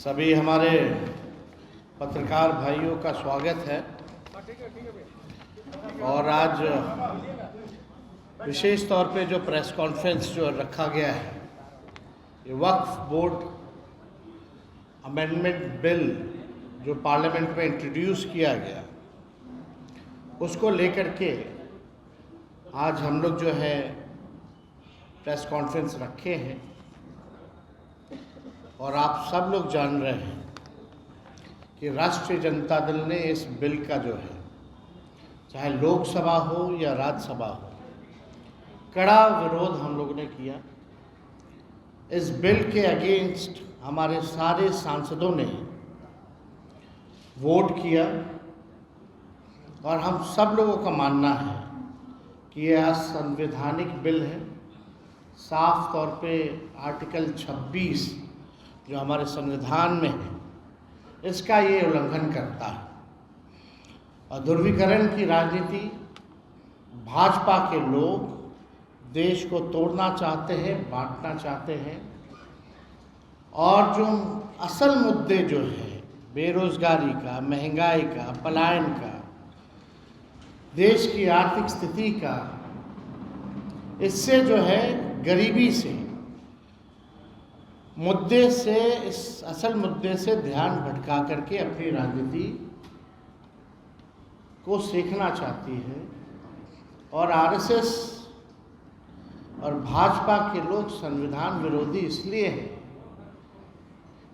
सभी हमारे पत्रकार भाइयों का स्वागत है। और आज विशेष तौर पे जो प्रेस कॉन्फ्रेंस जो रखा गया है, ये वक्फ बोर्ड अमेंडमेंट बिल जो पार्लियामेंट में इंट्रोड्यूस किया गया, उसको लेकर के आज हम लोग जो है प्रेस कॉन्फ्रेंस रखे हैं। और आप सब लोग जान रहे हैं कि राष्ट्रीय जनता दल ने इस बिल का जो है, चाहे लोकसभा हो या राज्यसभा हो, कड़ा विरोध हम लोगों ने किया। इस बिल के अगेंस्ट हमारे सारे सांसदों ने वोट किया और हम सब लोगों का मानना है कि यह असंवैधानिक बिल है। साफ तौर पे आर्टिकल 26 जो हमारे संविधान में है, इसका ये उल्लंघन करता है। और ध्रुवीकरण की राजनीति, भाजपा के लोग देश को तोड़ना चाहते हैं, बांटना चाहते हैं। और जो असल मुद्दे जो है बेरोजगारी का, महंगाई का, पलायन का, देश की आर्थिक स्थिति का, इससे जो है गरीबी से मुद्दे से, इस असल मुद्दे से ध्यान भटका करके अपनी राजनीति को सीखना चाहती है। और आरएसएस और भाजपा के लोग संविधान विरोधी इसलिए हैं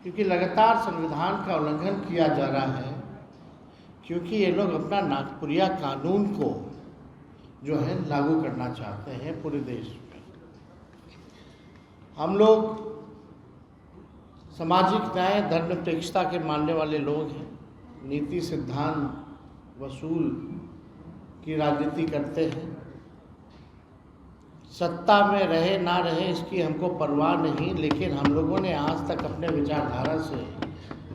क्योंकि लगातार संविधान का उल्लंघन किया जा रहा है, क्योंकि ये लोग अपना नागपुरिया कानून को जो है लागू करना चाहते हैं पूरे देश में। हम लोग सामाजिक न्याय, धर्मनिरपेक्षता के मानने वाले लोग हैं। नीति, सिद्धांत, वसूल की राजनीति करते हैं। सत्ता में रहे ना रहे इसकी हमको परवाह नहीं, लेकिन हम लोगों ने आज तक अपने विचारधारा से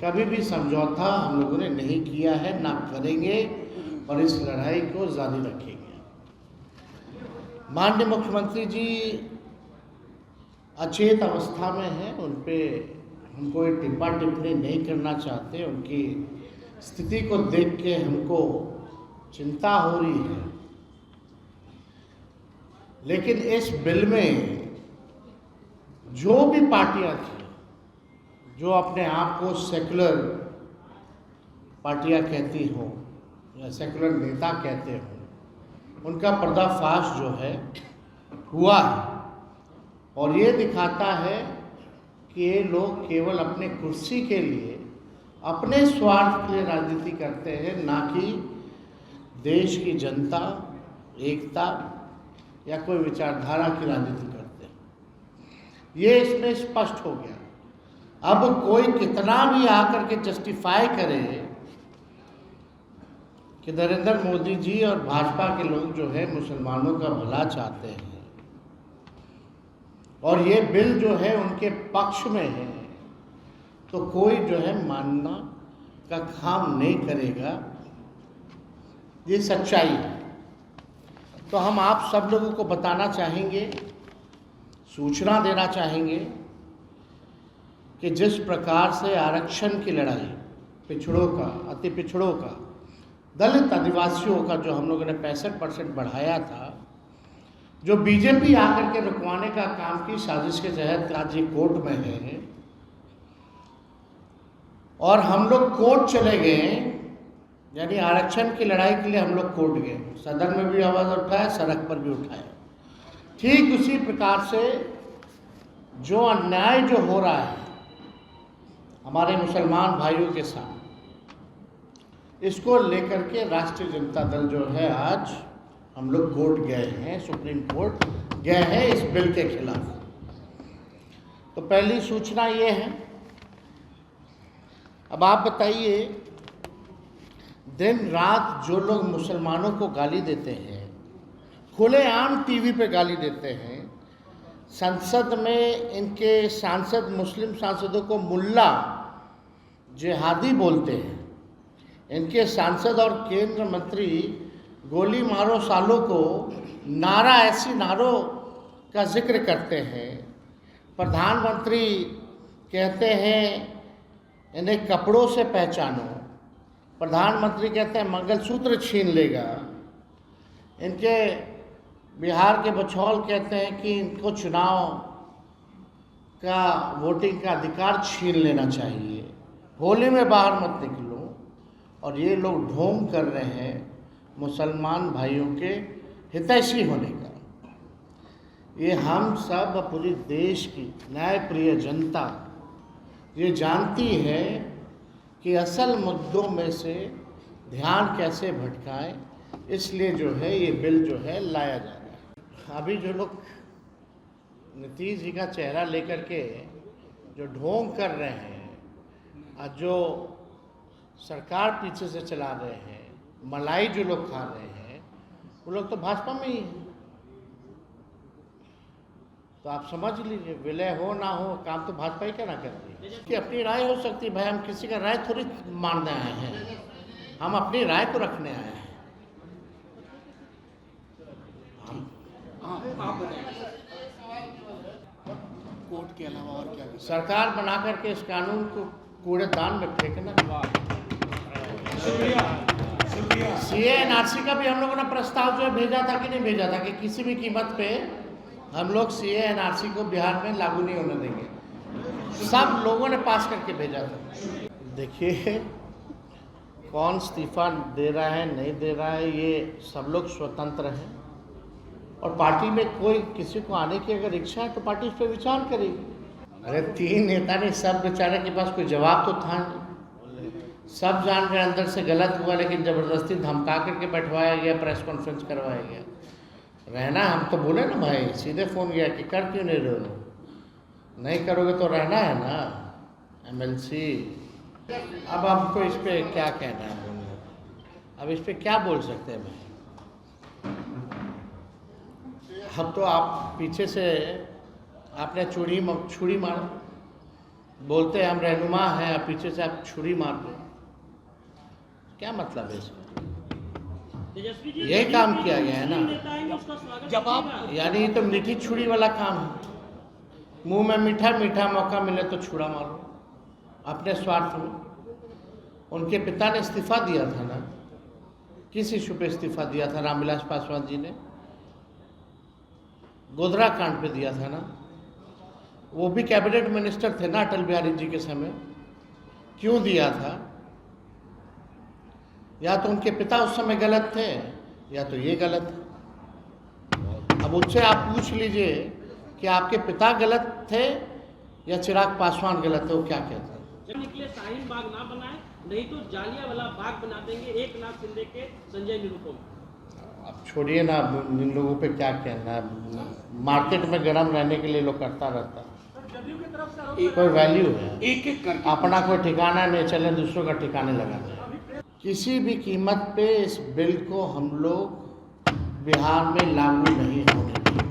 कभी भी समझौता हम लोगों ने नहीं किया है, ना करेंगे और इस लड़ाई को जारी रखेंगे। माननीय मुख्यमंत्री जी अचेत अवस्था में हैं, उन पे हम कोई टिप्पा टिप्पणी नहीं करना चाहते। उनकी स्थिति को देख के हमको चिंता हो रही है। लेकिन इस बिल में जो भी पार्टियां थी, जो अपने आप को सेकुलर पार्टियां कहती हों या सेकुलर नेता कहते हों, उनका पर्दाफाश जो है हुआ है। और ये दिखाता है कि ये लोग केवल अपने कुर्सी के लिए, अपने स्वार्थ के लिए राजनीति करते हैं, ना कि देश की जनता, एकता या कोई विचारधारा की राजनीति करते हैं। ये इसमें स्पष्ट हो गया। अब कोई कितना भी आकर के जस्टिफाई करे कि नरेंद्र मोदी जी और भाजपा के लोग जो है मुसलमानों का भला चाहते हैं और ये बिल जो है उनके पक्ष में है, तो कोई जो है मानना का काम नहीं करेगा। ये सच्चाई है। तो हम आप सब लोगों को बताना चाहेंगे, सूचना देना चाहेंगे कि जिस प्रकार से आरक्षण की लड़ाई, पिछड़ों का, अति पिछड़ों का, दलित आदिवासियों का जो हम लोगों ने 65% बढ़ाया था, जो बीजेपी आकर के रुकवाने का काम की साजिश के तहत आज ये कोर्ट में है। और हम लोग कोर्ट चले गए, यानी आरक्षण की लड़ाई के लिए हम लोग कोर्ट गए, सदन में भी आवाज़ उठाया, सड़क पर भी उठाया। ठीक उसी प्रकार से जो अन्याय जो हो रहा है हमारे मुसलमान भाइयों के साथ, इसको लेकर के राष्ट्रीय जनता दल जो है आज हम लोग कोर्ट गए हैं, सुप्रीम कोर्ट गए हैं इस बिल के खिलाफ। तो पहली सूचना ये है। अब आप बताइए, दिन रात जो लोग मुसलमानों को गाली देते हैं, खुलेआम टीवी पे गाली देते हैं, संसद में इनके सांसद मुस्लिम सांसदों को मुल्ला, जिहादी बोलते हैं, इनके सांसद और केंद्र मंत्री गोली मारो सालों को नारा, ऐसी नारों का जिक्र करते हैं। प्रधानमंत्री कहते हैं इन्हें कपड़ों से पहचानो। प्रधानमंत्री कहते हैं मंगलसूत्र छीन लेगा। इनके बिहार के बछौल कहते हैं कि इनको चुनाव का वोटिंग का अधिकार छीन लेना चाहिए, होली में बाहर मत निकलो। और ये लोग ढोंग कर रहे हैं मुसलमान भाइयों के हितैषी होने का। ये हम सब पूरी देश की न्यायप्रिय जनता ये जानती है कि असल मुद्दों में से ध्यान कैसे भटकाएं, इसलिए जो है ये बिल जो है लाया जा रहा है। अभी जो लोग नीतीश जी का चेहरा लेकर के जो ढोंग कर रहे हैं और जो सरकार पीछे से चला रहे हैं, मलाई जो लोग खा रहे हैं, वो लोग तो भाजपा में ही हैं। तो आप समझ लीजिए, विलय हो ना हो, काम तो भाजपा ही करना करती है। कि अपनी राय हो सकती है भाई, हम किसी का राय थोड़ी मानने आए हैं, हम अपनी राय को रखने आए हैं। कोर्ट के अलावा और क्या सरकार बना करके इस कानून को कूड़ेदान में फेंकना। सीए एनआरसी का भी हम लोगों ने प्रस्ताव जो है भेजा था कि नहीं भेजा था कि किसी भी कीमत पे हम लोग सीए एनआरसी को बिहार में लागू नहीं होने देंगे। सब लोगों ने पास करके भेजा था। देखिए, कौन इस्तीफा दे रहा है नहीं दे रहा है, ये सब लोग स्वतंत्र हैं। और पार्टी में कोई किसी को आने की अगर इच्छा है तो पार्टी उस पर विचार करेगी। अरे 3 नेता ने, सब बेचारे के पास कोई जवाब तो था नहीं। सब जान रहे अंदर से गलत हुआ, लेकिन ज़बरदस्ती धमका करके बैठवाया गया, प्रेस कॉन्फ्रेंस करवाया गया। रहना, हम तो बोले ना भाई, सीधे फ़ोन किया कि कर क्यों नहीं रहे हो, नहीं करोगे तो रहना है ना एमएलसी। अब आपको इस पर क्या कहना है, अब इस पर क्या बोल सकते हैं भाई। अब तो आप पीछे से आपने छुरी मार, बोलते हैं हम रहनुमा हैं, आप पीछे से आप छुरी मार दो, क्या मतलब है इसका। यही काम किया गया है ना। जब आप यानी ये तो मीठी छुरी वाला काम है। मुंह में मीठा मीठा, मौका मिले तो छुरा मारो अपने स्वार्थ में। उनके पिता ने इस्तीफा दिया था ना, किस इशू पे इस्तीफा दिया था? रामविलास पासवान जी ने गोधरा कांड पे दिया था ना। वो भी कैबिनेट मिनिस्टर थे ना अटल बिहारी जी के समय। क्यों दिया था? या तो उनके पिता उस समय गलत थे, या तो ये गलत है। अब उनसे आप पूछ लीजिए कि आपके पिता गलत थे या चिराग पासवान गलत थे, वो क्या कहते हैं। जब निकले शाहीन बाग ना बनाए, नहीं तो जालियांवाला बाग बना देंगे एकनाथ शिंदे के संजय निरुपम। अब छोड़िए ना, इन लोगों पे क्या कहना। मार्केट में गर्म रहने के लिए लोग करता रहता है, कोई वैल्यू है? एक करके अपना कोई ठिकाना नहीं, चले दूसरों का ठिकाने लगाना। किसी भी कीमत पे इस बिल को हम लोग बिहार में लागू नहीं होने देंगे,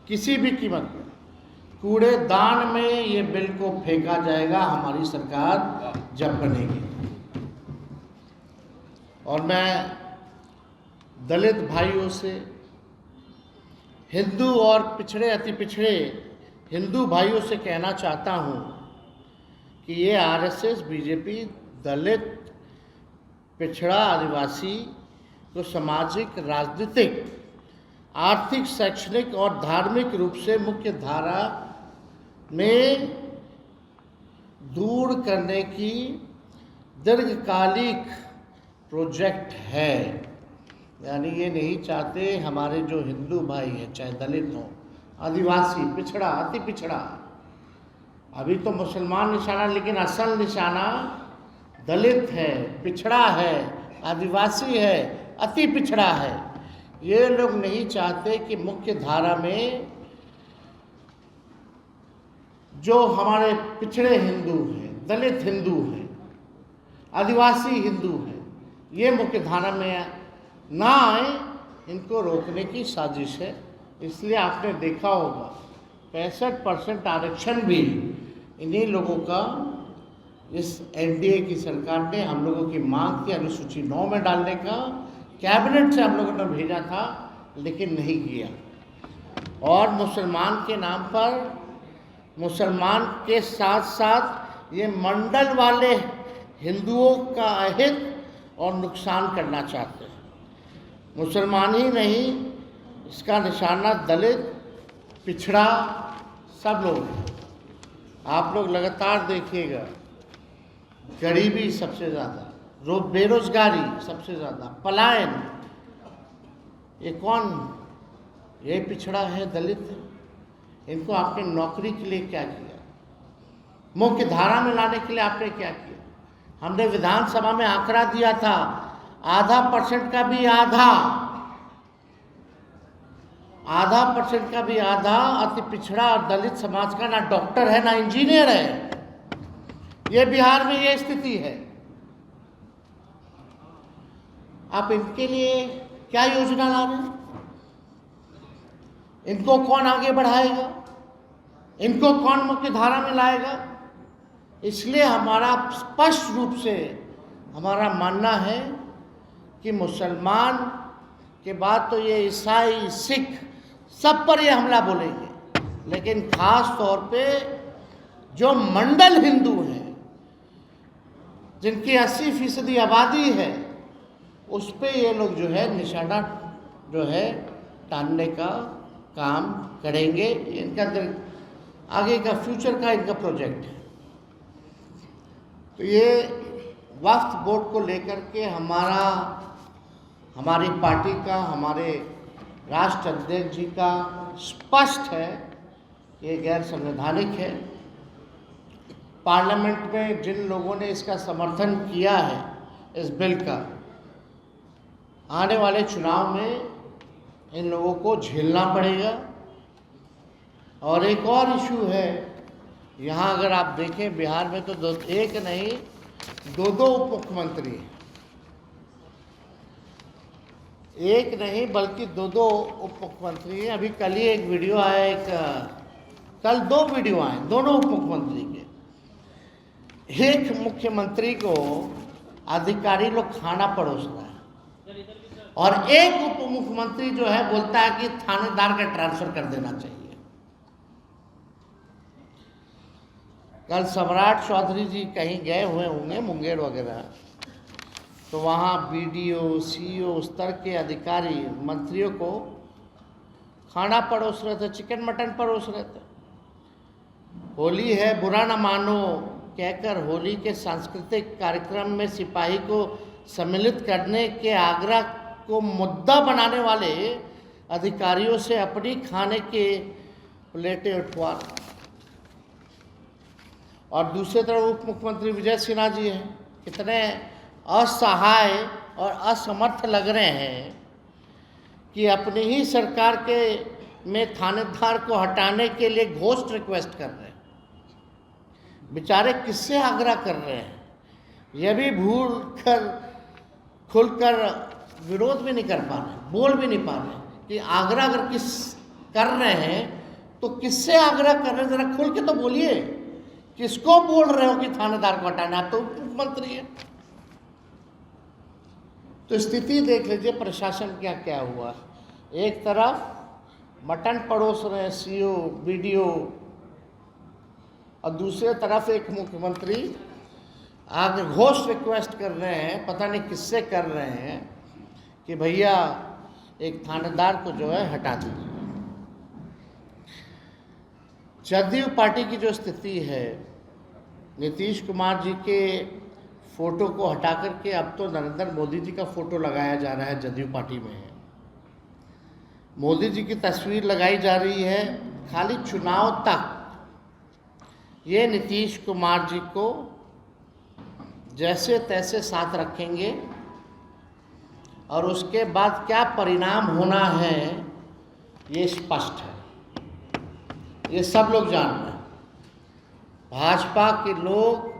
किसी भी कीमत पे। कूड़ेदान में ये बिल को फेंका जाएगा हमारी सरकार जब बनेगी। और मैं दलित भाइयों से, हिंदू और पिछड़े अति पिछड़े हिंदू भाइयों से कहना चाहता हूँ कि ये आरएसएस बीजेपी दलित, पिछड़ा, आदिवासी को सामाजिक, राजनीतिक, आर्थिक, शैक्षणिक और धार्मिक रूप से मुख्य धारा में दूर करने की दीर्घकालिक प्रोजेक्ट है। यानी ये नहीं चाहते हमारे जो हिंदू भाई हैं, चाहे दलित हों, आदिवासी, पिछड़ा, अति पिछड़ा, अभी तो मुसलमान निशाना, लेकिन असल निशाना दलित है, पिछड़ा है, आदिवासी है, अति पिछड़ा है। ये लोग नहीं चाहते कि मुख्य धारा में जो हमारे पिछड़े हिंदू हैं, दलित हिंदू हैं, आदिवासी हिंदू हैं, ये मुख्य धारा में ना आए, इनको रोकने की साजिश है। इसलिए आपने देखा होगा 65% आरक्षण भी इन्हीं लोगों का इस एनडीए की सरकार ने हम लोगों की मांग थी अनुसूची 9 में डालने का, कैबिनेट से हम लोगों ने भेजा था, लेकिन नहीं किया। और मुसलमान के नाम पर मुसलमान के साथ साथ ये मंडल वाले हिंदुओं का अहित और नुकसान करना चाहते हैं। मुसलमान ही नहीं, इसका निशाना दलित, पिछड़ा, सब लोग। आप लोग लगातार देखिएगा, गरीबी सबसे ज़्यादा, बेरोजगारी सबसे ज़्यादा, पलायन। ये कौन? ये पिछड़ा है, दलित है। इनको आपने नौकरी के लिए क्या किया? मुख्य धारा में लाने के लिए आपने क्या किया? हमने विधानसभा में आंकड़ा दिया था, 0.5% का भी आधा अति पिछड़ा और दलित समाज का ना डॉक्टर है ना इंजीनियर है। ये बिहार में ये स्थिति है। आप इनके लिए क्या योजना ला रहे हैं? इनको कौन आगे बढ़ाएगा? इनको कौन मुख्य धारा में लाएगा? इसलिए हमारा स्पष्ट रूप से हमारा मानना है कि मुसलमान के बाद तो ये ईसाई, सिख, सब पर ये हमला बोलेंगे, लेकिन खास तौर पे जो मंडल हिंदू हैं, जिनकी 80% आबादी है, उस पे ये लोग जो है निशाना जो है टालने का काम करेंगे। इनका आगे का फ्यूचर का इनका प्रोजेक्ट है। तो ये वक्फ बोर्ड को लेकर के हमारी पार्टी का, हमारे राष्ट्र अध्यक्ष जी का स्पष्ट है, ये गैर संवैधानिक है। पार्लियामेंट में जिन लोगों ने इसका समर्थन किया है, इस बिल का, आने वाले चुनाव में इन लोगों को झेलना पड़ेगा। और एक और इशू है, यहाँ अगर आप देखें बिहार में तो एक नहीं, दो उप मुख्यमंत्री हैं। एक नहीं बल्कि दो उप मुख्यमंत्री हैं। अभी कल ही एक वीडियो आया, कल 2 वीडियो आए, दोनों उप मुख्यमंत्री के। एक मुख्यमंत्री को अधिकारी लोग खाना परोस रहा है और एक उप मुख्यमंत्री जो है बोलता है कि थानेदार का ट्रांसफर कर देना चाहिए। कल सम्राट चौधरी जी कहीं गए हुए होंगे, मुंगेर वगैरह, तो वहाँ बीडीओ, सीईओ स्तर के अधिकारी मंत्रियों को खाना परोस रहे थे, चिकन मटन परोस रहे थे। होली है, बुरा न मानो कहकर होली के सांस्कृतिक कार्यक्रम में सिपाही को सम्मिलित करने के आग्रह को मुद्दा बनाने वाले अधिकारियों से अपनी खाने के प्लेटें उठवा। और दूसरी तरफ उप मुख्यमंत्री विजय सिन्हा जी हैं, कितने असहाय और असमर्थ लग रहे हैं कि अपनी ही सरकार के में थानेदार को हटाने के लिए घोस्ट रिक्वेस्ट कर रहे हैं। बेचारे किससे आग्रह कर रहे हैं? यह भी खुलकर विरोध भी नहीं कर पा रहे, बोल भी नहीं पा रहे कि आग्रह अगर कर रहे हैं तो किससे आग्रह कर रहे हैं? जरा खुल के तो बोलिए, किसको बोल रहे हो कि थानेदार को हटाना? आप तो उप मुख्यमंत्री है। तो स्थिति देख लीजिए प्रशासन क्या क्या हुआ। एक तरफ मटन परोस रहे हैं सीईओ, बीडीओ, और दूसरे तरफ एक मुख्यमंत्री आगे घोष रिक्वेस्ट कर रहे हैं, पता नहीं किससे कर रहे हैं, कि भैया एक थानेदार को जो है हटा दीजिए। जदयू पार्टी की जो स्थिति है, नीतीश कुमार जी के फोटो को हटा करके अब तो नरेंद्र मोदी जी का फोटो लगाया जा रहा है। जदयू पार्टी में है, मोदी जी की तस्वीर लगाई जा रही है। खाली चुनाव तक ये नीतीश कुमार जी को जैसे तैसे साथ रखेंगे और उसके बाद क्या परिणाम होना है ये स्पष्ट है, ये सब लोग जान रहे हैं। भाजपा के लोग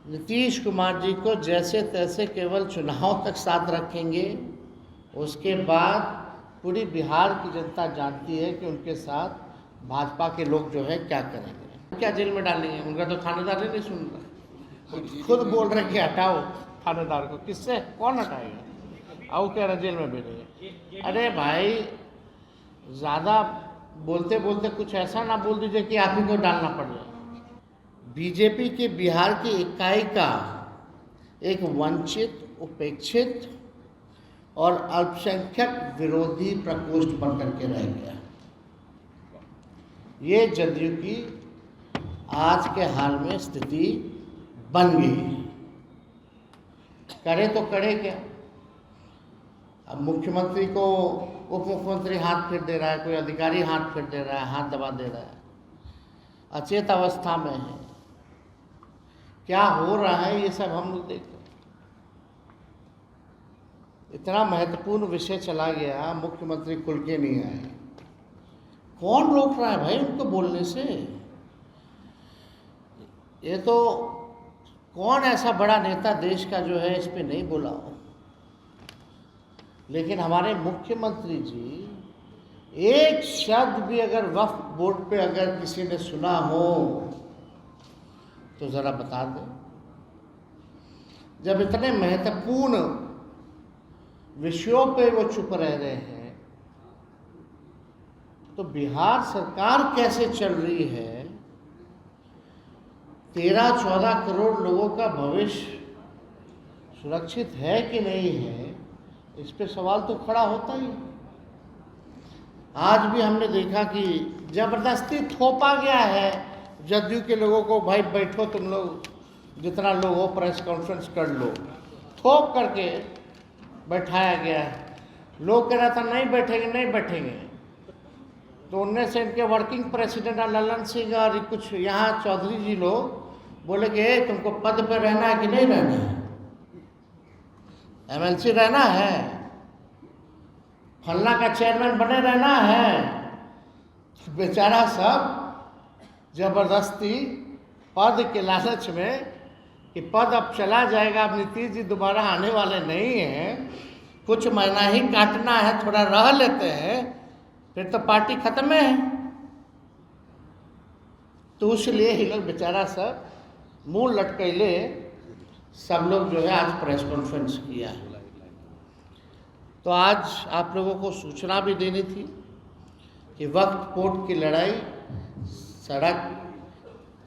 नीतीश कुमार जी को जैसे तैसे केवल चुनाव तक साथ रखेंगे, उसके बाद पूरी बिहार की जनता जानती है कि उनके साथ भाजपा के लोग जो है क्या करेंगे, क्या जेल में डालेंगे। उनका तो थानेदार नहीं सुन रहा, खुद बोल रहे कि हटाओ थानेदार को। किससे, कौन हटाएगा? आओ कह रहे जेल में भेजेंगे। अरे भाई, ज़्यादा बोलते बोलते कुछ ऐसा ना बोल दीजिए कि आप ही को डालना पड़ जाए। बीजेपी के बिहार की इकाई का एक वंचित, उपेक्षित और अल्पसंख्यक विरोधी प्रकोष्ठ बनकर के रह गया। ये जदयू की आज के हाल में स्थिति बन गई। करे तो करे क्या? अब मुख्यमंत्री को उप मुख्यमंत्री हाथ फेर दे रहा है, कोई अधिकारी हाथ फेर दे रहा है, हाथ दबा दे रहा है, अचेत अवस्था में है। क्या हो रहा है ये सब हम लोग देख रहे हैं। इतना महत्वपूर्ण विषय चला गया, मुख्यमंत्री खुल के नहीं आए। कौन रोक रहा है भाई उनको बोलने से? ये तो कौन ऐसा बड़ा नेता देश का जो है इस पे नहीं बोला हो। लेकिन हमारे मुख्यमंत्री जी एक शब्द भी अगर वक्फ बोर्ड पे अगर किसी ने सुना हो तो ज़रा बता दें। जब इतने महत्वपूर्ण विषयों पे वो चुप रह रहे हैं तो बिहार सरकार कैसे चल रही है? 13-14 करोड़ लोगों का भविष्य सुरक्षित है कि नहीं है, इस पे सवाल तो खड़ा होता ही। आज भी हमने देखा कि जबरदस्ती थोपा गया है जदयू के लोगों को, भाई बैठो तुम लोग, जितना लोग हो प्रेस कॉन्फ्रेंस कर लो, थोप करके बैठाया गया है। लोग कह रहा था नहीं बैठेंगे नहीं बैठेंगे, तो उनमें से इनके वर्किंग प्रेसिडेंट ललन सिंह और कुछ यहाँ चौधरी जी लोग बोले कि तुमको पद पे रहना है कि नहीं रहना है, एमएलसी रहना है, फलना का चेयरमैन बने रहना है। तो बेचारा सब जबरदस्ती पद के लालच में कि पद अब चला जाएगा, अब नीतीश जी दोबारा आने वाले नहीं हैं, कुछ महीना ही काटना है, थोड़ा रह लेते हैं, फिर तो पार्टी खत्म है। तो इसलिए ही लोग बेचारा सब मुंह लटकैले सब लोग जो है आज प्रेस कॉन्फ्रेंस किया है। तो आज आप लोगों को सूचना भी देनी थी कि वक्फ बोर्ड की लड़ाई सड़क,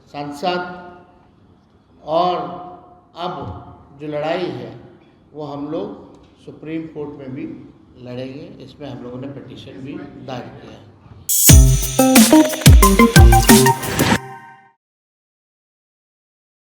संसद और अब जो लड़ाई है वो हम लोग सुप्रीम कोर्ट में भी लड़ेंगे। इसमें हम लोगों ने पिटीशन भी दायर किया है।